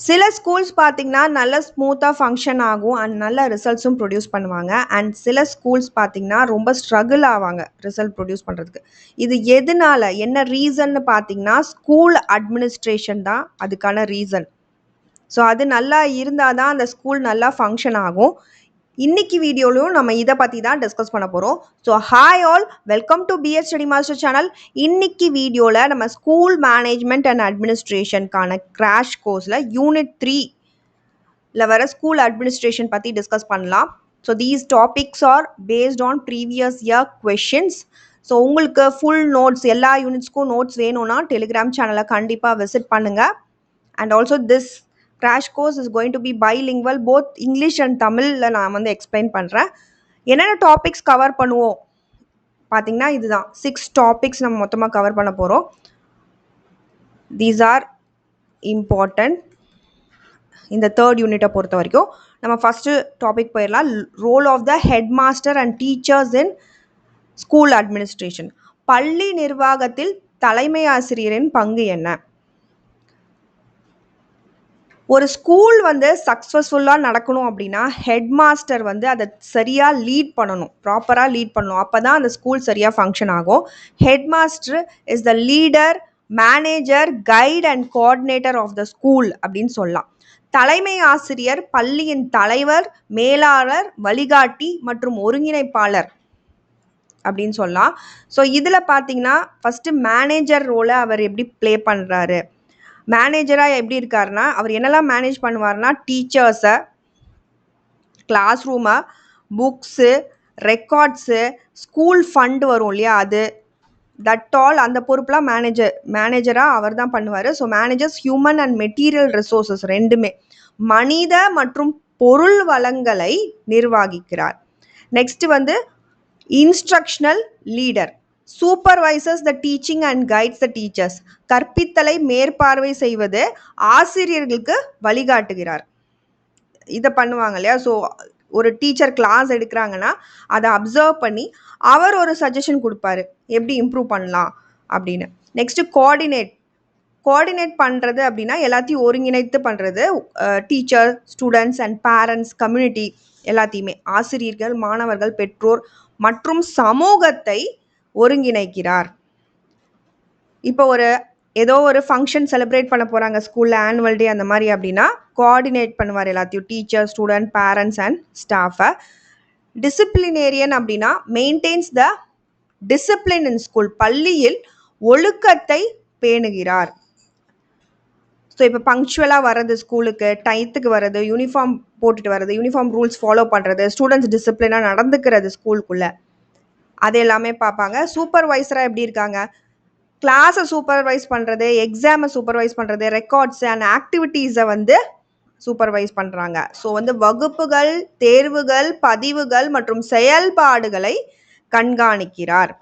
சில ஸ்கூல்ஸ் பார்த்தீங்கன்னா, நல்ல ஸ்மூத்தா ஃபங்ஷன் ஆகும் அண்ட் நல்ல ரிசல்ட்ஸும் ப்ரொடியூஸ் பண்ணுவாங்க. அண்ட் சில ஸ்கூல்ஸ் பார்த்தீங்கன்னா, ரொம்ப ஸ்ட்ரகிள் ஆவாங்க ரிசல்ட் ப்ரொடியூஸ் பண்றதுக்கு. இது எதுனால? என்ன ரீசன்னு பார்த்தீங்கன்னா, ஸ்கூல் அட்மினிஸ்ட்ரேஷன் தான் அதுக்கான ரீசன். ஸோ அது நல்லா இருந்தா தான் அந்த ஸ்கூல் நல்லா ஃபங்ஷன் ஆகும். இன்னைக்கு வீடியோலயும் நம்ம இத பத்தி தான் டிஸ்கஸ் பண்ண போறோம். So hi all, welcome to BS study master channel. இன்னைக்கு வீடியோல நம்ம ஸ்கூல் மேனேஜ்மெண்ட் அண்ட் அட்மினிஸ்ட்ரேஷனுக்கான கிராஷ் கோர்ஸ்ல யூனிட் 3ல வர ஸ்கூல் அட்மினிஸ்ட்ரேஷன் பத்தி டிஸ்கஸ் பண்ணலாம். So these topics are based on previous year questions. So உங்களுக்கு ஃபுல் நோட்ஸ் எல்லா யூனிட்ஸ்க்கும் நோட்ஸ் வேணும்னா டெலிகிராம் சேனலை கண்டிப்பாக விசிட் பண்ணுங்க. And also this crash course is going to be bilingual, both English and தமிழில் நான் வந்து எக்ஸ்பிளைன் பண்ணுறேன். என்னென்ன டாபிக்ஸ் கவர் பண்ணுவோம் பார்த்தீங்கன்னா, இதுதான் 6 டாபிக்ஸ் நம்ம மொத்தமாக கவர் பண்ண போகிறோம். These are important. இந்த தேர்ட் யூனிட்டை பொறுத்த வரைக்கும் நம்ம ஃபஸ்ட்டு டாபிக் போயிடலாம். Role of the head master and teachers in school administration. பள்ளி நிர்வாகத்தில் தலைமை ஆசிரியரின் பங்கு என்ன? ஒரு ஸ்கூல் வந்து சக்ஸஸ்ஃபுல்லாக நடக்கணும் அப்படின்னா ஹெட் மாஸ்டர் வந்து அதை சரியாக லீட் பண்ணணும், ப்ராப்பராக லீட் பண்ணணும். அப்போ தான் அந்த ஸ்கூல் சரியாக ஃபங்க்ஷன் ஆகும். Head master is the leader, manager, guide and coordinator of the school அப்படின்னு சொல்லலாம். தலைமை ஆசிரியர் பள்ளியின் தலைவர், மேலாளர், வழிகாட்டி மற்றும் ஒருங்கிணைப்பாளர் அப்படின்னு சொல்லலாம். ஸோ இதில் பார்த்தீங்கன்னா ஃபஸ்ட்டு மேனேஜர் ரோலை அவர் எப்படி ப்ளே பண்ணுறாரு? மேனேஜராக எப்படி இருக்காருன்னா, அவர் என்னெல்லாம் மேனேஜ் பண்ணுவார்னா, டீச்சர்ஸை, கிளாஸ் ரூமை, புக்ஸு, ரெக்கார்ட்ஸு, ஸ்கூல் ஃபண்ட் வரும் இல்லையா, அது தட் ஆல் அந்த பொறுப்புலாம் மேனேஜராக அவர் தான் பண்ணுவார். So managers human and material resources ரெண்டுமே, மனித மற்றும் பொருள் வளங்களை நிர்வகிக்கிறார். நெக்ஸ்ட் வந்து instructional leader, supervisors the teaching and guides the teachers. கற்பித்தலை மேற்பார்வை செய்வது, ஆசிரியர்களுக்கு வழிகாட்டுகிறார். இதை பண்ணுவாங்க இல்லையா. ஸோ ஒரு டீச்சர் கிளாஸ் எடுக்கிறாங்கன்னா அதை அப்சர்வ் பண்ணி அவர் ஒரு சஜஷன் கொடுப்பாரு, எப்படி இம்ப்ரூவ் பண்ணலாம் அப்படின்னு. நெக்ஸ்ட் கோஆர்டினேட் பண்ணுறது அப்படின்னா எல்லாத்தையும் ஒருங்கிணைத்து பண்ணுறது. Teacher, students and parents, community எல்லாத்தையுமே, ஆசிரியர்கள், மாணவர்கள், பெற்றோர் மற்றும் சமூகத்தை ஒருங்கிணைக்கிறார். இப்போ ஏதோ ஒரு ஃபங்க்ஷன் செலிப்ரேட் பண்ண போகிறாங்க ஸ்கூலில், ஆனுவல் டே அந்த மாதிரி அப்படின்னா கோஆர்டினேட் பண்ணுவார் எல்லாத்தையும், டீச்சர், ஸ்டூடெண்ட், பேரண்ட்ஸ் அண்ட் ஸ்டாஃபை. டிசிப்ளினேரியன் அப்படின்னா maintains the discipline in school, பள்ளியில் ஒழுக்கத்தை பேணுகிறார். ஸோ இப்போ பங்க்சுவலாக வர்றது, ஸ்கூலுக்கு டயத்துக்கு வர்றது, யூனிஃபார்ம் போட்டுட்டு வர்றது, யூனிஃபார்ம் ரூல்ஸ் ஃபாலோ பண்ணுறது, ஸ்டூடெண்ட்ஸ் டிசிப்ளினாக நடந்துக்கிறது ஸ்கூலுக்குள்ளே, அது எல்லாமே பார்ப்பாங்க. சூப்பர்வைசராக எப்படி இருக்காங்க? கிளாஸை சூப்பர்வைஸ் பண்ணுறது, எக்ஸாமை சூப்பர்வைஸ் பண்ணுறது, ரெக்கார்ட்ஸ் அண்ட் ஆக்டிவிட்டீஸை வந்து சூப்பர்வைஸ் பண்ணுறாங்க. ஸோ வந்து வகுப்புகள், தேர்வுகள், பதிவுகள் மற்றும் செயல்பாடுகளை கண்காணிக்கிறார்.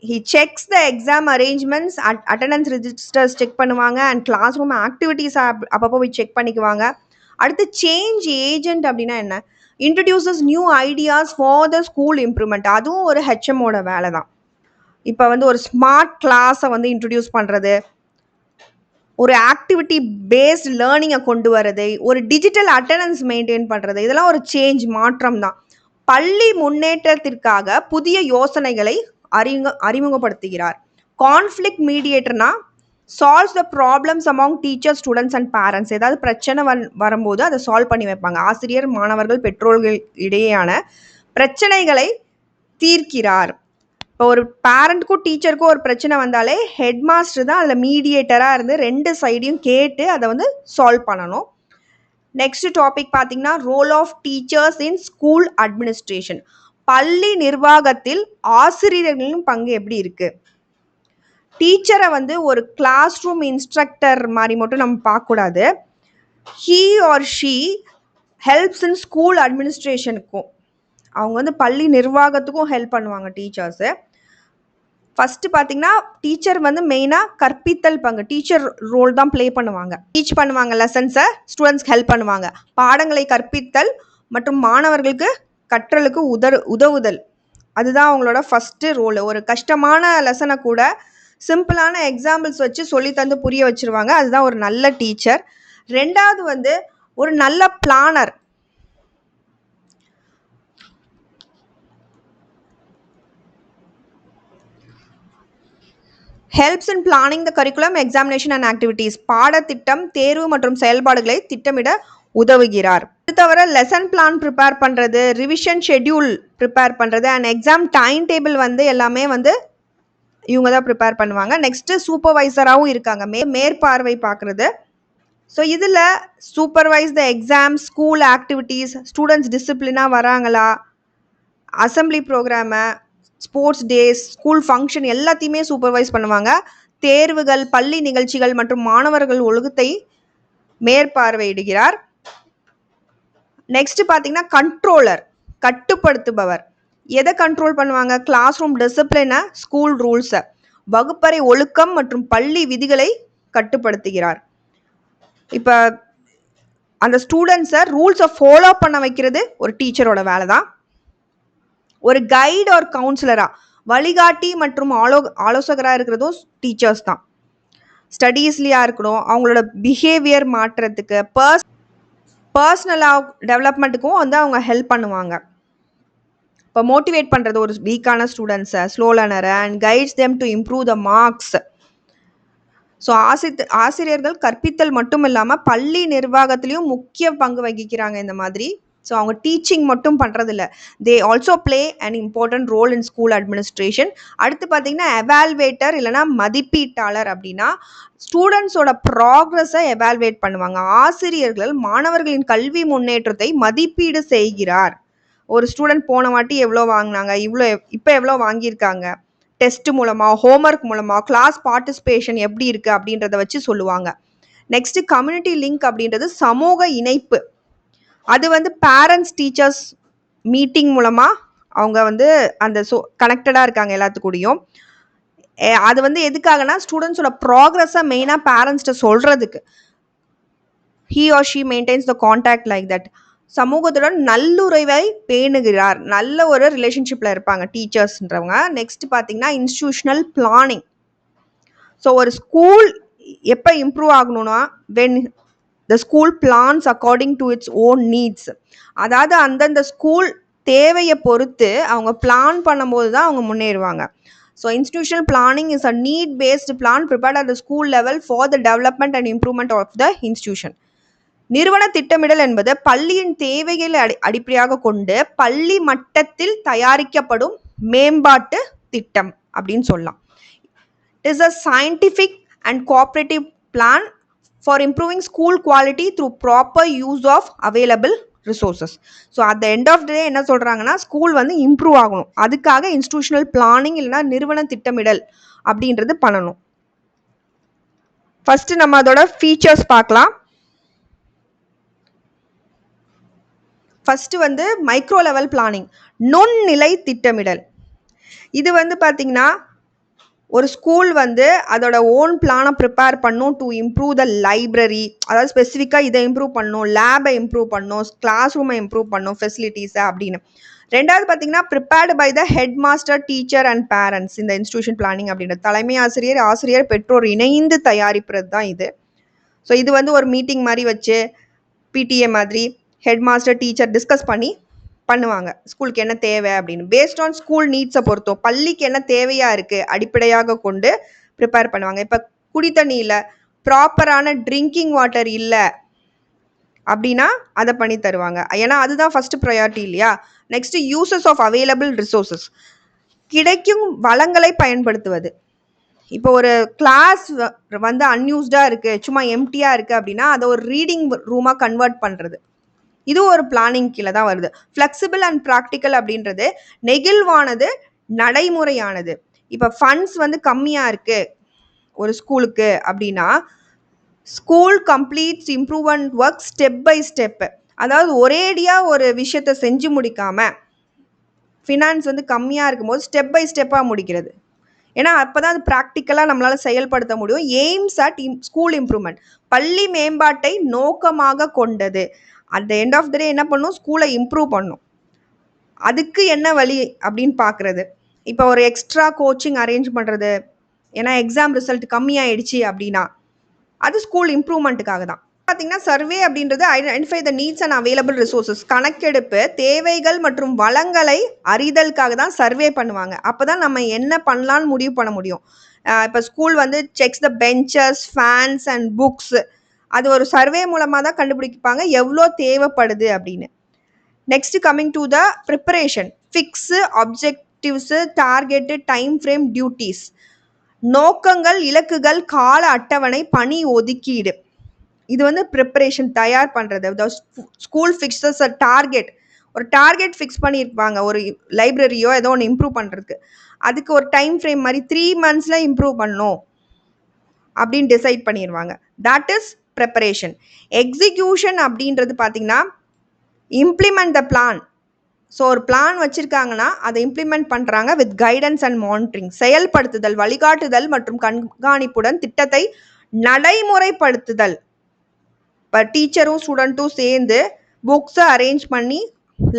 He checks the exam arrangements, attendance registers check பண்ணுவாங்க, அண்ட் கிளாஸ் ரூம் ஆக்டிவிட்டீஸ் அப்பப்போ போய் செக் பண்ணிக்குவாங்க. அடுத்து சேஞ்ச் ஏஜென்ட் அப்படின்னா என்ன? Introduces new ideas for the school improvement. அதுவும் ஒரு ஹெச்எம்மோட வேலை தான். இப்போ வந்து ஒரு ஸ்மார்ட் கிளாஸை வந்து இன்ட்ரடியூஸ் பண்ணுறது, ஒரு ஆக்டிவிட்டி பேஸ்ட் லேர்னிங்கை கொண்டு வர்றது, ஒரு டிஜிட்டல் அட்டண்டன்ஸ் மெயின்டைன் பண்ணுறது, இதெல்லாம் ஒரு சேஞ்ச், மாற்றம் தான். பள்ளி முன்னேற்றத்திற்காக புதிய யோசனைகளை அறிமுகப்படுத்துகிறார். கான்ஃப்ளிக்ட் மீடியேட்டர்னா solves the problems among teachers, students and parents. ஏதாவது பிரச்சனை வரும்போது அதை சால்வ் பண்ணி வைப்பாங்க. ஆசிரியர், மாணவர்கள், பெற்றோர்கள் இடையேயான பிரச்சனைகளை தீர்க்கிறார். இப்போ ஒரு பேரண்ட்க்கும் டீச்சருக்கும் ஒரு பிரச்சனை வந்தாலே ஹெட் மாஸ்டர் தான் அதில் மீடியேட்டராக இருந்து ரெண்டு சைடையும் கேட்டு அதை வந்து சால்வ் பண்ணணும். நெக்ஸ்ட் டாபிக் பார்த்தீங்கன்னா, role of teachers in school administration. பள்ளி நிர்வாகத்தில் ஆசிரியர்களின் பங்கு எப்படி இருக்கு? டீச்சரை வந்து ஒரு கிளாஸ் ரூம் இன்ஸ்ட்ரக்டர் மாதிரி மட்டும் நம்ம பார்க்கக்கூடாது. He or she helps in school அட்மினிஸ்ட்ரேஷனுக்கும், அவங்க வந்து பள்ளி நிர்வாகத்துக்கும் ஹெல்ப் பண்ணுவாங்க டீச்சர்ஸு. ஃபஸ்ட்டு பார்த்தீங்கன்னா, டீச்சர் வந்து மெயினாக கற்பித்தல் பங்கு, டீச்சர் ரோல் தான் ப்ளே பண்ணுவாங்க. டீச் பண்ணுவாங்க லெசன்ஸை, ஸ்டூடெண்ட்ஸ்க்கு ஹெல்ப் பண்ணுவாங்க. பாடங்களை கற்பித்தல் மற்றும் மாணவர்களுக்கு கற்றலுக்கு உதவுதல், அதுதான் அவங்களோட ஃபஸ்ட்டு ரோலு. ஒரு கஷ்டமான லெசனை கூட சிம்பிளான எக்ஸாம்பிள்ஸ் வச்சு சொல்லி தந்து புரிய வச்சுருவாங்க. அதுதான் ஒரு நல்ல டீச்சர். ரெண்டாவது வந்து ஒரு நல்ல planar. Helps in planning the curriculum, examination and activities. பாடத்திட்டம், தேர்வு மற்றும் செயல்பாடுகளை திட்டமிட உதவுகிறார். இது தவிர லெசன் பிளான் ப்ரிப்பேர் பண்ணுறது, ரிவிஷன் ஷெட்யூல் ப்ரிப்பேர் பண்ணுறது அண்ட் எக்ஸாம் டைம் டேபிள் வந்து எல்லாமே வந்து இவங்க தான் ப்ரிப்பேர் பண்ணுவாங்க. நெக்ஸ்ட்டு சூப்பர்வைசராகவும் இருக்காங்க, மேற்பார்வை பார்க்குறது. ஸோ இதில் supervise the exam, school activities, students டிசிப்ளினாக வராங்களா, assembly programme, sports days, school function எல்லாத்தையுமே சூப்பர்வைஸ் பண்ணுவாங்க. தேர்வுகள், பள்ளி நிகழ்ச்சிகள் மற்றும் மாணவர்கள் ஒழுக்கத்தை மேற்பார்வையிடுகிறார். நெக்ஸ்ட் பார்த்தீங்கன்னா கண்ட்ரோலர், கட்டுப்படுத்துபவர். எதை கண்ட்ரோல் பண்ணுவாங்க? கிளாஸ் ரூம் டிசிப்ளினை, ஸ்கூல் ரூல்ஸை, வகுப்பறை ஒழுக்கம் மற்றும் பள்ளி விதிகளை கட்டுப்படுத்துகிறார். இப்போ அந்த ஸ்டூடெண்ட்ஸை ரூல்ஸை ஃபாலோ பண்ண வைக்கிறது ஒரு டீச்சரோட வேலை தான். ஒரு கைடு ஒரு கவுன்சிலராக, வழிகாட்டி மற்றும் ஆலோசகராக இருக்கிறதும் டீச்சர்ஸ் தான். ஸ்டடீஸ்லையாக இருக்கணும், அவங்களோட பிஹேவியர் மாற்றுறதுக்கு, பர்சனலாக டெவலப்மெண்ட்டுக்கும் வந்து அவங்க ஹெல்ப் பண்ணுவாங்க. இப்போ மோட்டிவேட் பண்ணுறது ஒரு வீக்கான ஸ்டூடெண்ட்ஸை, ஸ்லோ லேர்னரை and guides them to improve the marks. So ஆசிரியர்கள் கற்பித்தல் மட்டும் இல்லாமல் பள்ளி நிர்வாகத்திலையும் முக்கிய பங்கு வகிக்கிறாங்க இந்த மாதிரி. ஸோ அவங்க டீச்சிங் மட்டும் பண்ணுறதில்ல, they also play an important role in school administration. அடுத்து பார்த்தீங்கன்னா எவால்வேட்டர் இல்லைனா மதிப்பீட்டாளர். அப்படின்னா ஸ்டூடெண்ட்ஸோட ப்ராக்ரஸை எவால்வேட் பண்ணுவாங்க. ஆசிரியர்கள் மாணவர்களின் கல்வி முன்னேற்றத்தை மதிப்பீடு செய்கிறார். ஒரு ஸ்டூடெண்ட் போன வாட்டி எவ்வளோ வாங்கினாங்க, இப்போ எவ்வளோ வாங்கியிருக்காங்க, டெஸ்ட் மூலமாக, ஹோம்ஒர்க் மூலமாக, கிளாஸ் பார்ட்டிசிபேஷன் எப்படி இருக்குது அப்படின்றத வச்சு சொல்லுவாங்க. நெக்ஸ்ட்டு கம்யூனிட்டி லிங்க் அப்படின்றது சமூக இணைப்பு. அது வந்து பேரண்ட்ஸ் டீச்சர்ஸ் மீட்டிங் மூலமாக அவங்க வந்து அந்த கனெக்டடாக இருக்காங்க எல்லாத்துக்கூடையும். அது வந்து எதுக்காகனா ஸ்டூடெண்ட்ஸோட ப்ராக்ரஸை மெயினாக பேரண்ட்ஸ்கிட்ட சொல்கிறதுக்கு. He or she maintains the contact like that. சமூகத்துடன் நல்லுறவை பேணுகிறார், நல்ல ஒரு ரிலேஷன்ஷிப்பில் இருப்பாங்க டீச்சர்ஸ்ன்றவங்க. நெக்ஸ்ட் பார்த்தீங்கன்னா இன்ஸ்டிடியூஷனல் பிளானிங். ஸோ ஒரு ஸ்கூல் எப்போ இம்ப்ரூவ் ஆகணும்னா when the school plans according to its own needs. அதாவது அந்தந்த ஸ்கூல் தேவையை பொறுத்து அவங்க பிளான் பண்ணும்போது தான் அவங்க முன்னேறுவாங்க. So institutional planning is a need based plan prepared at the school level for the development and improvement of the institution. நிறுவன திட்டமிடல் என்பது பள்ளியின் தேவைகளை அடிப்படையாக கொண்டு பள்ளி மட்டத்தில் தயாரிக்கப்படும் மேம்பாட்டு திட்டம் அப்படின்னு சொல்லலாம். It is a scientific and cooperative plan for improving school quality through proper use of available resources. So at the end of the day என்ன சொல்கிறாங்கன்னா ஸ்கூல் வந்து இம்ப்ரூவ் ஆகணும், அதுக்காக இன்ஸ்டிடியூஷனல் பிளானிங் இல்லைனா நிறுவன திட்டமிடல் அப்படின்றது பண்ணணும். ஃபர்ஸ்ட் நம்ம அதோட ஃபீச்சர்ஸ் பார்க்கலாம். ஃபஸ்ட்டு வந்து மைக்ரோ லெவல் பிளானிங், நுண்ணிலை திட்டமிடல். இது வந்து பார்த்திங்கன்னா ஒரு ஸ்கூல் வந்து அதோட ஓன் பிளானை ப்ரிப்பேர் பண்ணும் டு இம்ப்ரூவ் த லைப்ரரி. அதாவது ஸ்பெசிஃபிக்காக இதை இம்ப்ரூவ் பண்ணும், லேபை இம்ப்ரூவ் பண்ணும், கிளாஸ் ரூமை இம்ப்ரூவ் பண்ணும், ஃபெசிலிட்டிஸை அப்படின்னு. ரெண்டாவது பார்த்தீங்கன்னா prepared by the head master, teacher and parents. இந்த இன்ஸ்டிடியூஷன் பிளானிங் அப்படின்றது தலைமை ஆசிரியர், ஆசிரியர், பெற்றோர் இணைந்து தயாரிப்பது தான் இது. ஸோ இது வந்து ஒரு மீட்டிங் மாதிரி வச்சு பிடிஏ மாதிரி ஹெட் மாஸ்டர், டீச்சர் டிஸ்கஸ் பண்ணி பண்ணுவாங்க ஸ்கூலுக்கு என்ன தேவை அப்படின்னு. பேஸ்ட் ஆன் ஸ்கூல் நீட்ஸை பொறுத்தோம் பள்ளிக்கு என்ன தேவையாக இருக்குது அடிப்படையாக கொண்டு ப்ரிப்பேர் பண்ணுவாங்க. இப்போ குடித்தண்ணியில் ப்ராப்பரான ட்ரிங்கிங் வாட்டர் இல்லை அப்படின்னா அதை பண்ணி தருவாங்க, ஏன்னா அதுதான் ஃபஸ்ட்டு ப்ரையாரிட்டி இல்லையா. Next uses of available resources, கிடைக்கும் வளங்களை பயன்படுத்துவது. இப்போ ஒரு கிளாஸ் வந்து அன்யூஸ்டாக இருக்குது, சும்மா எம்டியாக இருக்குது அப்படின்னா அதை ஒரு ரீடிங் ரூமாக கன்வெர்ட் பண்ணுறது, இது ஒரு பிளானிங் கீழே தான் வருது. ஃப்ளெக்சிபிள் அண்ட் ப்ராக்டிக்கல் அப்படின்றது நெகிழ்வானது, நடைமுறையானது. இப்போ ஃபண்ட்ஸ் வந்து கம்மியாக இருக்குது ஒரு ஸ்கூலுக்கு அப்படின்னா school completes improvement work step by step. அதாவது ஒரேடியாக ஒரு விஷயத்தை செஞ்சு முடிக்காமல் ஃபினான்ஸ் வந்து கம்மியாக இருக்கும்போது ஸ்டெப் பை ஸ்டெப்பாக முடிக்கிறது. ஏன்னா அப்போ தான் அது ப்ராக்டிக்கலாக நம்மளால் செயல்படுத்த முடியும். எய்ம்ஸ் அட் ஸ்கூல் இம்ப்ரூவ்மெண்ட், பள்ளி மேம்பாட்டை நோக்கமாக கொண்டது. At the end of the day என்ன பண்ணும், ஸ்கூலை இம்ப்ரூவ் பண்ணும். அதுக்கு என்ன வழி அப்படின்னு பார்க்குறது. இப்போ ஒரு எக்ஸ்ட்ரா கோச்சிங் அரேஞ்ச் பண்ணுறது, ஏன்னா எக்ஸாம் ரிசல்ட் கம்மியாயிடுச்சு அப்படின்னா அது ஸ்கூல் இம்ப்ரூவ்மெண்ட்டுக்காக தான். பார்த்தீங்கன்னா சர்வே அப்படின்றது identify the needs and available resources. கணக்கெடுப்பு தேவைகள் மற்றும் வளங்களை அறிதலுக்காக தான் சர்வே பண்ணுவாங்க. அப்போ தான் நம்ம என்ன பண்ணலான்னு முடிவு பண்ண முடியும். இப்போ ஸ்கூல் வந்து checks the benches, fans and books. அது ஒரு சர்வே மூலமாக தான் கண்டுபிடிப்பாங்க எவ்வளோ தேவைப்படுது அப்படின்னு. Next coming to the preparation. Fix objectives, target, time frame, duties. நோக்கங்கள், இலக்குகள், கால அட்டவணை, பணி ஒதுக்கீடு. இது வந்து ப்ரிப்பரேஷன், தயார் பண்ணுறது. ஸ்கூல் ஃபிக்ஸஸ் அ டார்கெட். ஒரு டார்கெட் ஃபிக்ஸ் பண்ணியிருப்பாங்க ஒரு லைப்ரரியோ ஏதோ ஒன்று இம்ப்ரூவ் பண்ணுறதுக்கு. அதுக்கு ஒரு டைம் ஃப்ரேம் மாதிரி 3 monthஸில் இம்ப்ரூவ் பண்ணணும் அப்படின்னு டிசைட் பண்ணிடுவாங்க. That is preparation. எக்ஸிக்யூஷன் அப்படின்றது பார்த்தீங்கன்னா இம்ப்ளிமெண்ட் த பிளான். ஸோ ஒரு பிளான் வச்சுருக்காங்கன்னா அதை இம்ப்ளிமெண்ட் பண்ணுறாங்க வித் கைடன்ஸ் அண்ட் மானிட்டரிங். செயல்படுத்துதல், வழிகாட்டுதல் மற்றும் கண்காணிப்புடன் திட்டத்தை நடைமுறைப்படுத்துதல். இப்போ டீச்சரும் ஸ்டூடெண்ட்டும் சேர்ந்து புக்ஸை அரேஞ்ச் பண்ணி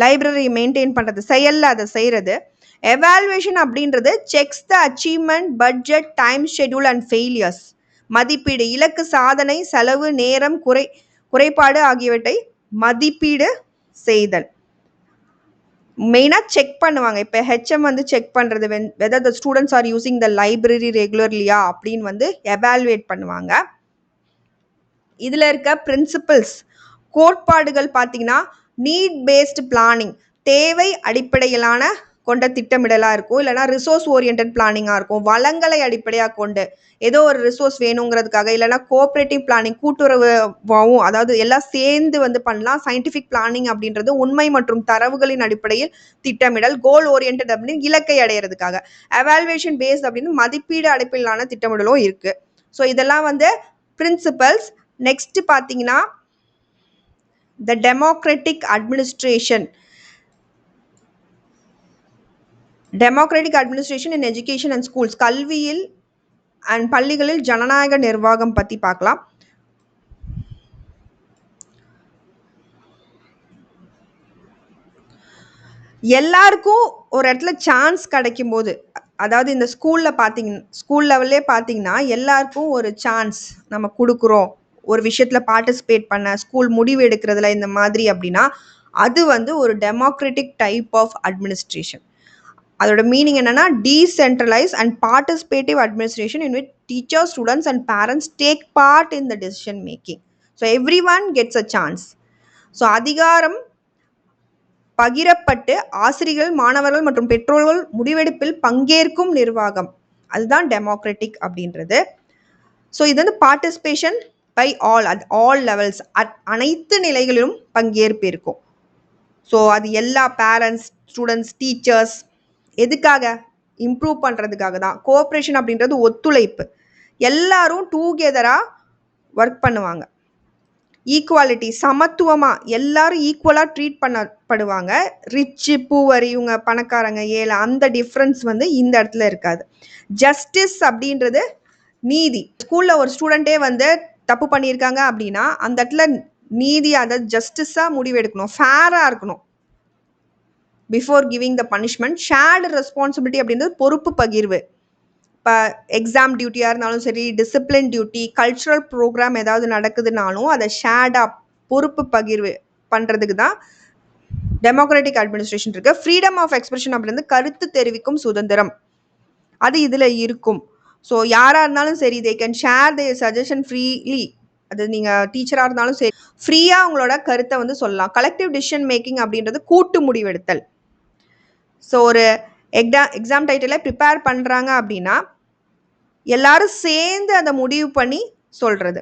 லைப்ரரி மெயின்டைன் பண்ணுறது, செயலில் அதை செய்கிறது. எவாலுவேஷன் அப்படின்றது sex the achievement, budget, time schedule and failures. மதிப்பீடு, இலக்கு சாதனை, செலவு, நேரம், குறைபாடு ஆகியவற்றை மதிப்பீடு செய்தல். மெயினாக செக் பண்ணுவாங்க. இப்போ ஹெச்எம் வந்து செக் பண்ணுறது whether the students are using the library ரெகுலர்லியா அப்படின்னு வந்து எவாலுவேட் பண்ணுவாங்க. இதில் இருக்க பிரின்சிபிள்ஸ், கோட்பாடுகள் பார்த்தீங்கன்னா நீட் பேஸ்டு பிளானிங், தேவை அடிப்படையிலான கொண்ட திட்டமிடலாக இருக்கும். இல்லைனா ரிசோர்ஸ் ஓரியன்ட் பிளானிங்காக இருக்கும். வளங்களை அடிப்படையாக கொண்டு ஏதோ ஒரு ரிசோர்ஸ் வேணுங்கிறதுக்காக, இல்லைனா கோஆப்ரேட்டிவ் பிளானிங், கூட்டுறவாகவும், அதாவது எல்லாம் சேர்ந்து வந்து பண்ணலாம். சயின்டிஃபிக் பிளானிங் அப்படின்றது உண்மை மற்றும் தரவுகளின் அடிப்படையில் திட்டமிடல். கோல் ஓரியன்ட் அப்படின்னு இலக்கை அடையிறதுக்காக. எவாலுவேஷன் பேஸ்ட் அப்படின்னு மதிப்பீடு அடிப்படையிலான திட்டமிடலும் இருக்குது. ஸோ இதெல்லாம் வந்து பிரின்சிபல்ஸ். நெக்ஸ்ட் பார்த்தீங்கன்னா த democratic administration. Democratic administration in education and schools. கல்வியில் அண்ட் பள்ளிகளில் ஜனநாயக நிர்வாகம் பற்றி பார்க்கலாம். எல்லாருக்கும் ஒரு இடத்துல சான்ஸ் கிடைக்கும் போது, அதாவது இந்த ஸ்கூல் லெவல்லே பார்த்தீங்கன்னா எல்லாருக்கும் ஒரு சான்ஸ் நம்ம கொடுக்குறோம் ஒரு விஷயத்தில் பார்ட்டிசிபேட் பண்ண, ஸ்கூல் முடிவு எடுக்கிறதுல இந்த மாதிரி அப்படின்னா அது வந்து ஒரு டெமோக்ராட்டிக் டைப் ஆஃப் அட்மினிஸ்ட்ரேஷன். அதோட மீனிங் என்னன்னா decentralise and participative administration in which teachers, students and parents take part in the decision making. So every one gets a chance. So அதிகாரம் பகிரப்பட்டு ஆசிரியர்கள், மாணவர்கள் மற்றும் பெற்றோர்கள் முடிவெடுப்பில் பங்கேற்கும் நிர்வாகம், அதுதான் டெமோக்ராட்டிக் அப்படின்றது. ஸோ இது வந்து பார்ட்டிசிபேஷன் பை ஆல் லெவல்ஸ், அனைத்து நிலைகளிலும் பங்கேற்பு இருக்கும். ஸோ அது எல்லா பேரண்ட்ஸ், ஸ்டூடெண்ட்ஸ், டீச்சர்ஸ் எதுக்காக? இம்ப்ரூவ் பண்ணுறதுக்காக தான். கோஆப்ரேஷன் அப்படின்றது ஒத்துழைப்பு. எல்லாரும் டூகெதராக ஒர்க் பண்ணுவாங்க. ஈக்குவாலிட்டி, சமத்துவமாக எல்லாரும் ஈக்குவலாக ட்ரீட் பண்ணப்படுவாங்க. ரிச்சு, பூவர், இவங்க பணக்காரங்க, ஏழை, அந்த டிஃப்ரென்ஸ் வந்து இந்த இடத்துல இருக்காது. ஜஸ்டிஸ் அப்படின்றது நீதி. ஸ்கூலில் ஒரு ஸ்டூடெண்ட்டே வந்து தப்பு பண்ணியிருக்காங்க அப்படின்னா அந்த இடத்துல நீதி, அதாவது ஜஸ்டிஸாக முடிவெடுக்கணும், ஃபேராக இருக்கணும். Before giving the punishment. Shared responsibility அப்படின்றது பொறுப்பு பகிர்வு. இப்போ எக்ஸாம் டியூட்டியாக இருந்தாலும் சரி, டிசிப்ளின் டியூட்டி, கல்ச்சுரல் ப்ரோக்ராம் ஏதாவது நடக்குதுனாலும் அதை ஷேர்டாக பொறுப்பு பகிர்வு பண்ணுறதுக்கு தான் டெமோக்ராட்டிக் அட்மினிஸ்ட்ரேஷன் இருக்குது. ஃப்ரீடம் ஆஃப் எக்ஸ்பிரஷன் அப்படின்றது கருத்து தெரிவிக்கும் சுதந்திரம், அது இதில் இருக்கும். ஸோ யாராக இருந்தாலும் சரி, they can share they suggestion freely. அது நீங்கள் டீச்சராக இருந்தாலும் சரி, ஃப்ரீயாக உங்களோட கருத்தை வந்து சொல்லலாம். கலெக்டிவ் டிசிஷன் மேக்கிங் அப்படின்றது கூட்டு முடிவெடுத்தல். ஸோ ஒரு எக்ஸாம் டைட்டிலை ப்ரிப்பேர் பண்ணுறாங்க அப்படின்னா எல்லாரும் சேர்ந்து அதை முடிவு பண்ணி சொல்கிறது.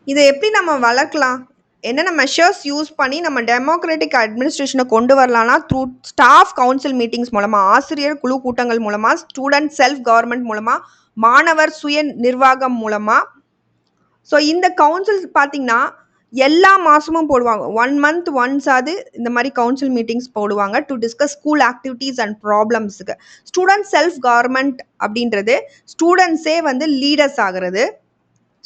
இதை எப்படி நம்ம வளர்க்கலாம், என்னென்ன மெஷர்ஸ் யூஸ் பண்ணி நம்ம டெமோக்ராட்டிக் அட்மினிஸ்ட்ரேஷனை கொண்டு வரலாம்னா த்ரூ ஸ்டாஃப் கவுன்சில் மீட்டிங்ஸ் மூலமாக, ஆசிரியர் குழு கூட்டங்கள் மூலமாக, ஸ்டூடெண்ட் செல்ஃப் கவர்மெண்ட் மூலமாக, மாணவர் சுய நிர்வாகம் மூலமாக. ஸோ இந்த கவுன்சில் பார்த்தீங்கன்னா எல்லா மாதமும் போடுவாங்க. 1 month ஒன்ஸ் அது இந்த மாதிரி கவுன்சில் மீட்டிங்ஸ் போடுவாங்க to discuss school activities and ப்ராப்ளம்ஸுக்கு. ஸ்டூடெண்ட் செல்ஃப் கவர்மெண்ட் அப்படின்றது ஸ்டூடெண்ட்ஸே வந்து லீடர்ஸ் ஆகிறது.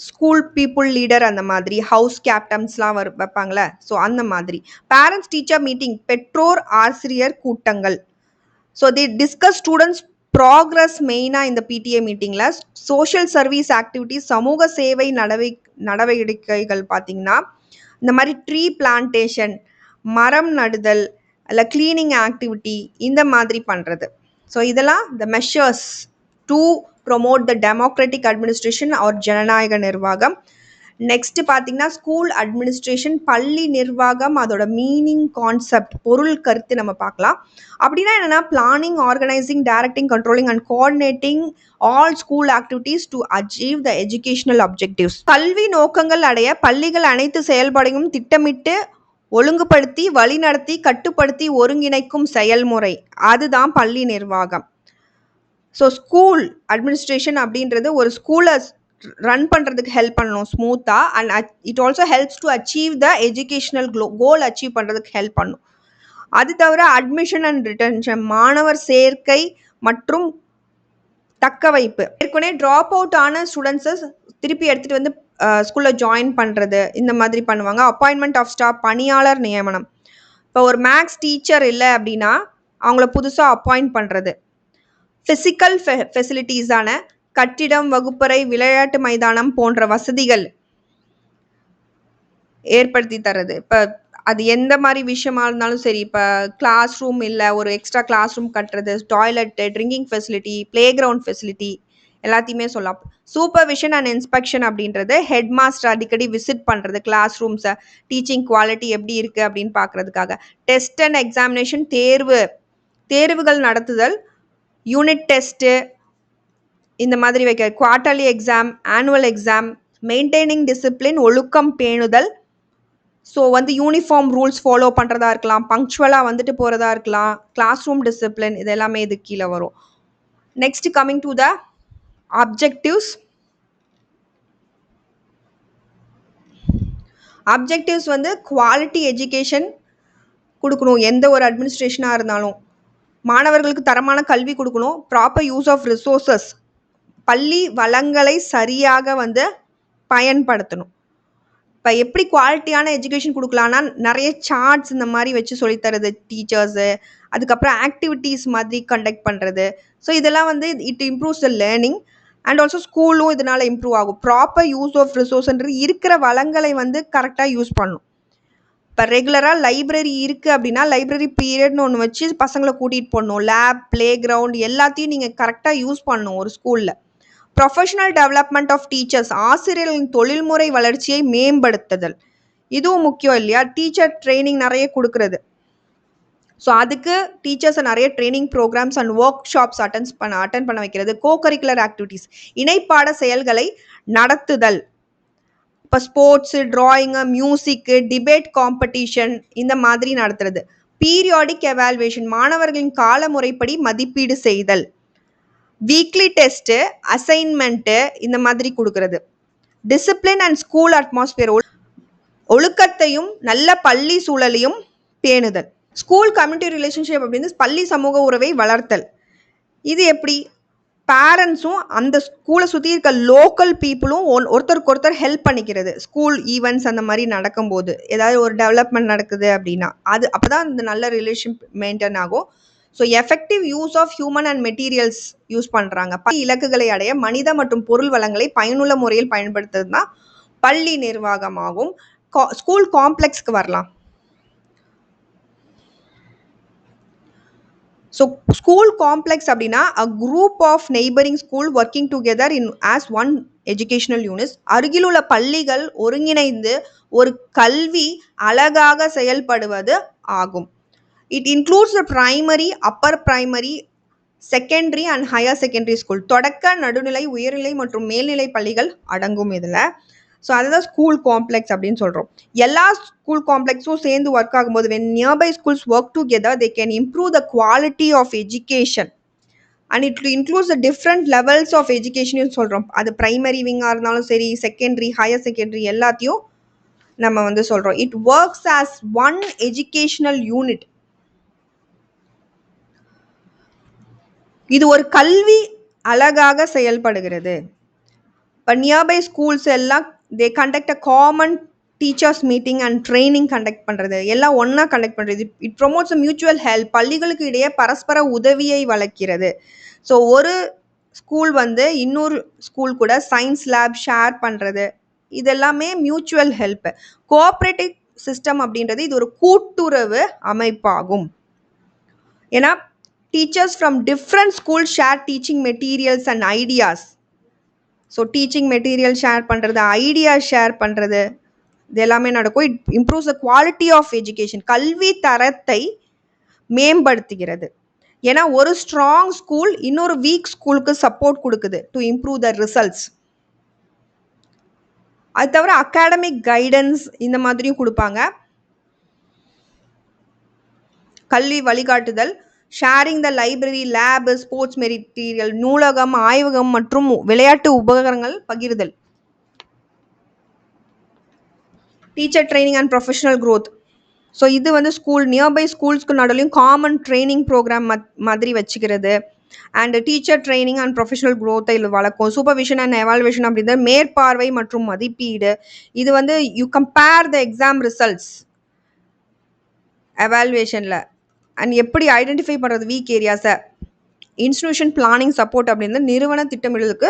ஸ்கூல் பீப்புள் லீடர், அந்த மாதிரி ஹவுஸ் கேப்டன்ஸ்லாம் வைப்பாங்களே, ஸோ அந்த மாதிரி. பேரண்ட்ஸ் டீச்சர் மீட்டிங், பெற்றோர் ஆசிரியர் கூட்டங்கள். So the discuss students progress மெயினாக இந்த பிடிஏ மீட்டிங்கில். சோஷியல் சர்வீஸ் ஆக்டிவிட்டிஸ், சமூக சேவை நடவடிக்கைகள் பார்த்தீங்கன்னா, இந்த மாரி ட்ரீ பிளான்டேஷன், மரம் நடுதல், இல்ல கிளீனிங் ஆக்டிவிட்டி இந்த மாதிரி பண்றது. ஸோ இதெல்லாம் the measures to promote the democratic administration are ஜனநாயக நிர்வாகம். நெக்ஸ்ட் பார்த்தீங்கன்னா ஸ்கூல் அட்மினிஸ்ட்ரேஷன், பள்ளி நிர்வாகம், அதோட மீனிங், கான்செப்ட், பொருள் கருத்து நம்ம பார்க்கலாம். அப்படின்னா என்னன்னா, planning, organising, directing, controlling and coordinating all school activities to achieve the educational objectives. கல்வி நோக்கங்கள் அடைய பள்ளிகள் அனைத்து செயல்பாடையும் திட்டமிட்டு ஒழுங்குபடுத்தி வழிநடத்தி கட்டுப்படுத்தி ஒருங்கிணைக்கும் செயல்முறை, அதுதான் பள்ளி நிர்வாகம். ஸோ ஸ்கூல் அட்மினிஸ்ட்ரேஷன் அப்படின்றது ஒரு ஸ்கூலை ரன் பண்ணுறதுக்கு ஹெல்ப் பண்ணணும் ஸ்மூத்தாக. And it also helps to achieve the educational goal achieve பண்ணுறதுக்கு ஹெல்ப் பண்ணும். அது தவிர அட்மிஷன் அண்ட் ரிட்டன்ஷன், மாணவர் சேர்க்கை மற்றும் தக்க வைப்பு. ஏற்கனவே ட்ராப் அவுட் ஆன ஸ்டூடெண்ட்ஸை திருப்பி எடுத்துகிட்டு வந்து ஸ்கூலில் ஜாயின் பண்ணுறது, இந்த மாதிரி பண்ணுவாங்க. அப்பாயின்மெண்ட் ஆஃப் ஸ்டாஃப், பணியாளர் நியமனம். இப்போ ஒரு மேக்ஸ் டீச்சர் இல்லை அப்படின்னா அவங்கள புதுசாக அப்பாயிண்ட் பண்ணுறது. ஃபிசிக்கல் ஃபெசிலிட்டிஸான கட்டிடம், வகுப்பறை, விளையாட்டு மைதானம் போன்ற வசதிகள் ஏற்படுத்தி தர்றது. இப்போ அது எந்த மாதிரி விஷயமா இருந்தாலும் சரி, இப்போ கிளாஸ் ரூம் இல்லை, ஒரு எக்ஸ்ட்ரா கிளாஸ் ரூம் கட்டுறது, toilet, drinking facility, play ground facility எல்லாத்தையுமே சொல்லலாம். சூப்பர்விஷன் அண்ட் இன்ஸ்பெக்ஷன் அப்படின்றது ஹெட் மாஸ்டர் அடிக்கடி விசிட் பண்ணுறது, கிளாஸ் ரூம்ஸை, டீச்சிங் குவாலிட்டி எப்படி இருக்குது அப்படின்னு பார்க்குறதுக்காக. டெஸ்ட் அண்ட் எக்ஸாமினேஷன், தேர்வுகள் நடத்துதல், யூனிட் டெஸ்ட்டு இந்த மாதிரி வைக்க, quarterly exam, annual exam, maintaining discipline, ஒழுக்கம் பேணுதல். ஸோ யூனிஃபார்ம் ரூல்ஸ் ஃபாலோ பண்ணுறதா இருக்கலாம், பங்க்சுவலாக வந்துட்டு போகிறதா இருக்கலாம், கிளாஸ் ரூம் டிசிப்ளின், இது எல்லாமே இது கீழே வரும். Next coming to the objectives. Objectives quality education கொடுக்கணும். எந்த ஒரு அட்மினிஸ்ட்ரேஷனாக இருந்தாலும் மாணவர்களுக்கு தரமான கல்வி கொடுக்கணும். ப்ராப்பர் யூஸ் ஆஃப் ரிசோர்ஸஸ், பள்ளி வளங்களை சரியாக பயன்படுத்தணும். இப்போ எப்படி குவாலிட்டியான எஜுகேஷன் கொடுக்கலான்னா, நிறைய சார்ட்ஸ் இந்த மாதிரி வச்சு சொல்லித்தரது டீச்சர்ஸு, அதுக்கப்புறம் ஆக்டிவிட்டீஸ் மாதிரி கண்டக்ட் பண்ணுறது. ஸோ இதெல்லாம் it improves the learning and also ஸ்கூலும் இதனால் இம்ப்ரூவ் ஆகும். ப்ராப்பர் யூஸ் ஆஃப் ரிசோர்ஸ்ன்றது இருக்கிற வளங்களை கரெக்டாக யூஸ் பண்ணணும். இப்போ ரெகுலராக லைப்ரரி இருக்குது அப்படின்னா லைப்ரரி பீரியட்னு ஒன்று வச்சு பசங்களை கூட்டிகிட்டு போடணும். லேப், பிளே கிரவுண்ட் எல்லாத்தையும் நீங்கள் கரெக்டாக யூஸ் பண்ணணும் ஒரு ஸ்கூலில். ப்ரொஃபஷனல் டெவலப்மெண்ட் ஆஃப் டீச்சர்ஸ், ஆசிரியர்களின் தொழில்முறை வளர்ச்சியை மேம்படுத்துதல், இதுவும் முக்கியம் இல்லையா? டீச்சர் ட்ரைனிங் நிறைய கொடுக்கறது. ஸோ அதுக்கு டீச்சர்ஸை நிறைய training programmes and workshops attend பண்ண வைக்கிறது. கோ கரிக்குலர் ஆக்டிவிட்டீஸ், இணைப்பாட செயல்களை நடத்துதல். இப்போ sports, drawing, music, debate competition இந்த மாதிரி நடத்துறது. பீரியாடிக் எவால்வேஷன், மாணவர்களின் கால முறைப்படி மதிப்பீடு செய்தல். வீக்லி டெஸ்ட்டு, அசைன்மெண்ட்டு இந்த மாதிரி கொடுக்கறது. டிசிப்ளின் அண்ட் ஸ்கூல் அட்மாஸ்பியர், ஒழுக்கத்தையும் நல்ல பள்ளி சூழலையும் பேணுதல். ஸ்கூல் கம்யூனிட்டி ரிலேஷன்ஷிப் அப்படின்னு பள்ளி சமூக உறவை வளர்த்தல். இது எப்படி? பேரண்ட்ஸும் அந்த ஸ்கூலை சுற்றி இருக்க லோக்கல் பீப்புளும் ஒருத்தருக்கு ஒருத்தர் ஹெல்ப் பண்ணிக்கிறது. ஸ்கூல் ஈவெண்ட்ஸ் அந்த மாதிரி நடக்கும்போது, ஏதாவது ஒரு டெவலப்மெண்ட் நடக்குது அப்படின்னா அது அப்போ தான் இந்த நல்ல ரிலேஷன் மெயின்டைன் ஆகும். So effective use of human and materials use பண்ணுறாங்க. இலக்குகளை அடைய மனித மற்றும் பொருள் வளங்களை பயனுள்ள முறையில் பயன்படுத்துறது தான் பள்ளி நிர்வாகமாகும். ஸ்கூல் காம்ப்ளெக்ஸ்க்கு வரலாம். ஸோ ஸ்கூல் காம்ப்ளெக்ஸ் அப்படின்னா a group of neighbouring school working together in as one educational units. அருகில் உள்ள பள்ளிகள் ஒருங்கிணைந்து ஒரு கல்வி அழகாக செயல்படுவது ஆகும். It includes the primary, upper primary, secondary and higher secondary school. தொடக்க, நடுநிலை, உயர்நிலை மற்றும் மேல்நிலை பள்ளிகள் அடங்கும் இதில். ஸோ அதுதான் ஸ்கூல் காம்ப்ளெக்ஸ் அப்படின்னு சொல்கிறோம். எல்லா ஸ்கூல் காம்ப்ளெக்ஸும் சேர்ந்து ஒர்க் ஆகும்போது when nearby schools work together they can improve the quality of education and it includes the different levels of education சொல்கிறோம். அது பிரைமரி விங்காக இருந்தாலும் சரி, செகண்டரி, ஹையர் செகண்டரி எல்லாத்தையும் நம்ம சொல்கிறோம். It works as one educational unit. இது ஒரு கல்வி அழகாக செயல்படுகிறது. இப்போ நியர்பை ஸ்கூல்ஸ் எல்லாம் தே conduct a common teachers meeting and training conduct பண்ணுறது, எல்லாம் ஒன்றா கண்டக்ட் பண்ணுறது. இட் ப்ரொமோட்ஸ் மியூச்சுவல் ஹெல்ப், பள்ளிகளுக்கு இடையே பரஸ்பர உதவியை வளர்க்கிறது. ஸோ ஒரு ஸ்கூல் இன்னொரு ஸ்கூல் கூட சயின்ஸ் லேப் ஷேர் பண்ணுறது, இதெல்லாமே மியூச்சுவல் ஹெல்ப். கோஆப்ரேட்டிவ் சிஸ்டம் அப்படின்றது இது ஒரு கூட்டுறவு அமைப்பாகும். ஏன்னா teachers from different school share teaching materials and ideas. So teaching material share பண்ணுறது, ஐடியா ஷேர் பண்ணுறது, இது எல்லாமே நடக்கும். It improves the quality of education. கல்வி தரத்தை மேம்படுத்துகிறது. ஏன்னா ஒரு ஸ்ட்ராங் ஸ்கூல் இன்னொரு வீக் ஸ்கூலுக்கு சப்போர்ட் கொடுக்குது டு இம்ப்ரூவ் த ரிசல்ட்ஸ். அது தவிர அகாடமிக் கைடன்ஸ் இந்த மாதிரியும் கொடுப்பாங்க. கல்வி வழிகாட்டுதல், sharing the library, lab, sports material, நூலகம், ஆய்வகம் மற்றும் விளையாட்டு உபகரணங்கள் பகிர்தல். Teacher training and professional growth. So இது வந்து ஸ்கூல் நியர்பை ஸ்கூல்ஸ்க்கு நடுவுலையும் காமன் ட்ரைனிங் ப்ரோக்ராம் மாதிரி வச்சுக்கிறது. And teacher training and professional க்ரோத்தை இது வளர்க்கும். சூப்பர்விஷன் அண்ட் எவால்வேஷன் அப்படின்றது மேற்பார்வை மற்றும் மதிப்பீடு. இது வந்து you compare the exam results எவால்வேஷனில் அண்ட் எப்படி ஐடென்டிஃபை பண்ணுறது வீக் ஏரியாஸை. இன்ஸ்டிடியூஷன் பிளானிங் சப்போர்ட் அப்படின்றது நிறுவன திட்டமிடலுக்கு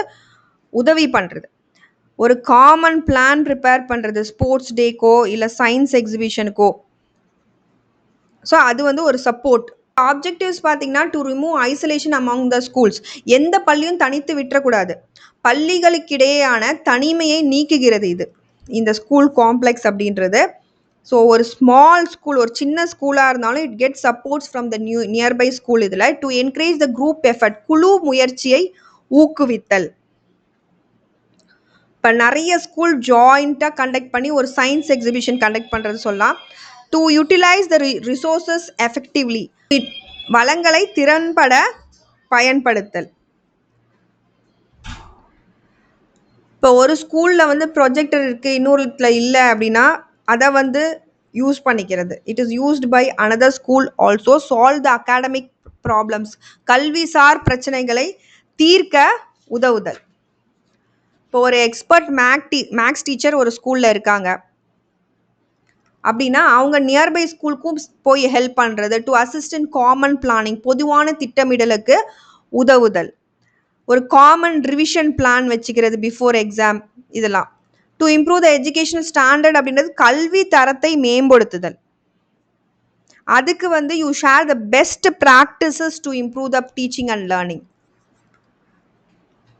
உதவி பண்ணுறது. ஒரு காமன் பிளான் ப்ரிப்பேர் பண்ணுறது ஸ்போர்ட்ஸ் டேக்கோ இல்லை சயின்ஸ் எக்ஸிபிஷனுக்கோ. ஸோ அது வந்து ஒரு சப்போர்ட். ஆப்ஜெக்டிவ்ஸ் பார்த்தீங்கன்னா to remove isolation among the schools. எந்த பள்ளியும் தனித்து விட்டுறக்கூடாது. பள்ளிகளுக்கிடையேயான தனிமையை நீக்குகிறது இது இந்த ஸ்கூல் காம்ப்ளெக்ஸ் அப்படின்றது. ஸோ ஒரு ஸ்மால் ஸ்கூல், ஒரு சின்ன ஸ்கூலாக இருந்தாலும் it get supports from the nearby school. இதில் to encourage the group effort, குழு முயற்சியை ஊக்குவித்தல். இப்போ நிறைய ஸ்கூல் ஜாயிண்ட்டாக கண்டக்ட் பண்ணி ஒரு சயின்ஸ் எக்ஸிபிஷன் கண்டக்ட் பண்ணுறது சொல்லலாம். To utilise the resources effectively, வளங்களை திறன்பட பயன்படுத்தல். இப்போ ஒரு ஸ்கூலில் வந்து ப்ரொஜெக்டர் இருக்குது, இன்னொருல இல்லை அப்படின்னா அதை வந்து யூஸ் பண்ணிக்கிறது. It is used by another school also. Solve the academic problems, கல்விசார் பிரச்சனைகளை தீர்க்க உதவுதல். இப்போ ஒரு எக்ஸ்பர்ட் மேக்ஸ் டீச்சர் ஒரு ஸ்கூலில் இருக்காங்க அப்படின்னா அவங்க நியர்பை ஸ்கூலுக்கும் போய் ஹெல்ப் பண்ணுறது. To assist in common planning, பொதுவான திட்டமிடலுக்கு உதவுதல். ஒரு காமன் ரிவிஷன் பிளான் வச்சுக்கிறது பிஃபோர் எக்ஸாம். இதெல்லாம் to improve the educational standard அப்படின்றது கல்வி தரத்தை மேம்படுத்துதல். அதுக்கு வந்து you share the best practices to improve the teaching and learning.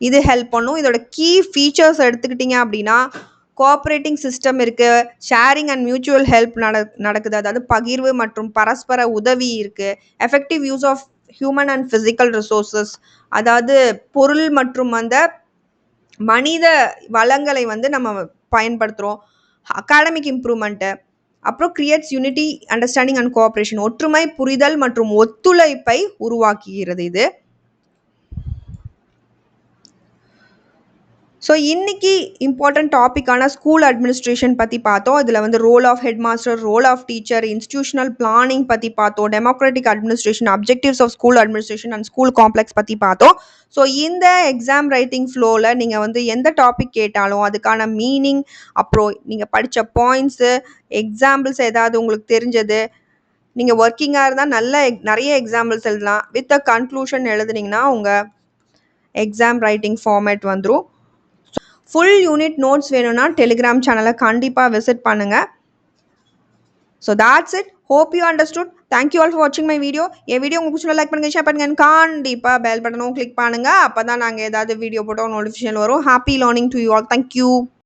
இது ஹெல்ப் பண்ணும். இதோட கீ ஃபீச்சர்ஸ் எடுத்துக்கிட்டிங்க அப்படின்னா கோஆப்ரேட்டிங் சிஸ்டம் இருக்குது, ஷேரிங் அண்ட் மியூச்சுவல் ஹெல்ப் நடக்குது, அதாவது பகிர்வு மற்றும் பரஸ்பர உதவி இருக்குது, effective use of human and physical resources, அதாவது பொருள் மற்றும் அந்த மனித வளங்களை வந்து நம்ம பயன்படுத்துகிறோம், அகாடமிக் இம்ப்ரூவ்மெண்ட்டு, அப்புறம் creates unity, understanding and cooperation, ஒற்றுமை, புரிதல் மற்றும் ஒத்துழைப்பை உருவாக்குகிறது இது. ஸோ இன்றைக்கி இம்பார்ட்டன்ட் டாப்பிக்கான ஸ்கூல் அட்மினிஸ்ட்ரேஷன் பற்றி பார்த்தோம். இதில் வந்து role of head master, role of teacher, institutional planning பற்றி பார்த்தோம், democratic administration, objectives of school administration and school complex பற்றி பார்த்தோம். ஸோ இந்த எக்ஸாம் ரைட்டிங் ஃப்ளோவில் நீங்கள் வந்து எந்த டாபிக் கேட்டாலும் அதுக்கான மீனிங், அப்புறம் நீங்கள் படித்த பாயிண்ட்ஸு, எக்ஸாம்பிள்ஸ் ஏதாவது உங்களுக்கு தெரிஞ்சது, நீங்கள் ஒர்க்கிங்காக இருந்தால் நிறைய எக்ஸாம்பிள்ஸ் எழுதலாம். வித் அ கன்க்ளூஷன் எழுதுனீங்கன்னா உங்கள் எக்ஸாம் ரைட்டிங் ஃபார்மேட் வந்துடும். ஃபுல் யூனிட் நோட்ஸ் வேணும்னா டெலிகிராம் சேனலை கண்டிப்பாக விசிட் பண்ணுங்கள். So that's it. Hope you understood. Thank you all for watching my video. N video உங்களுக்கு பிடிச்சிருந்தா லைக் பண்ணுங்கள், ஷேர் பண்ணுங்கள், கண்டிப்பாக பெல் பட்டனும் கிளிக் பண்ணுங்கள். அப்போ தான் நாங்கள் ஏதாவது வீடியோ போட்டோம் நோட்டிஃபிகேஷன் வரும். Happy learning to you all. Thank you.